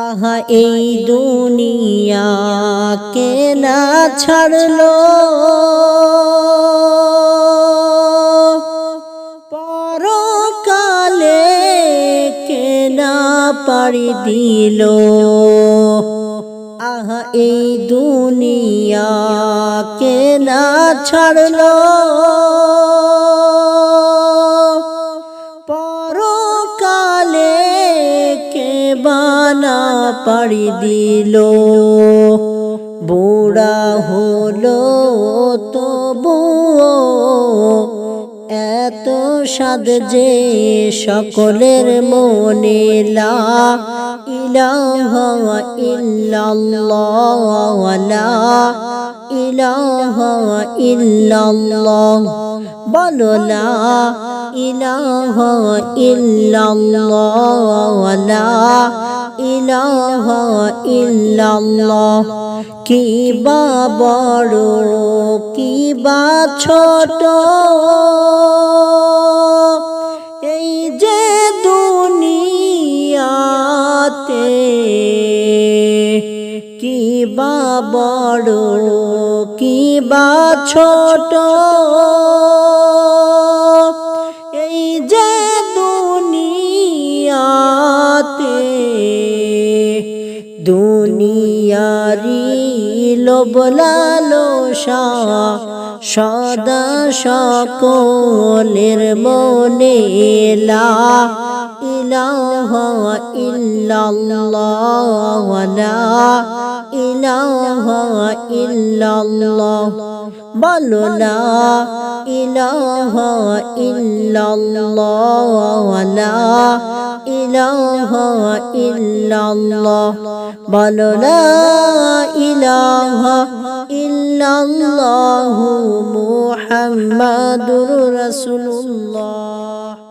আহা এই দুনিয়া কে না ছাড়লো, পরকালে কে না পাড়ি দিল। আহা এই দুনিয়া কে না ছাড়লো, পরকালে কে বানা পাড়ি দিল। বুড়া হলো তবুও এত সাদ যে সকলের মনে লা ইলাহা ইল্লাল্লাহ লা ইলাহা ইল্লাল্লাহ। বলো লা ইলাহা ইল্লাল্লাহ লা ইলাহা ইল্লাল্লাহ। কি বা বড় কি বা ছোট এই যে দুনিয়াতে, কি বা বড় কি বা ছোট এই যে দুনিয়াতে। দুনিয়ারি লোভ লালসা সদা সকলের মনে লা ইলাহা ইল্লাল্লাহ লা ইলাহা ইল্লাল্লাহ। বলো লা ইলাহা ইল্লাল্লাহ লা ইলাহা ইল্লাল্লাহ। বলো লা ইলাহা ইল্লাল্লাহু মুহাম্মাদুর রাসূলুল্লাহ।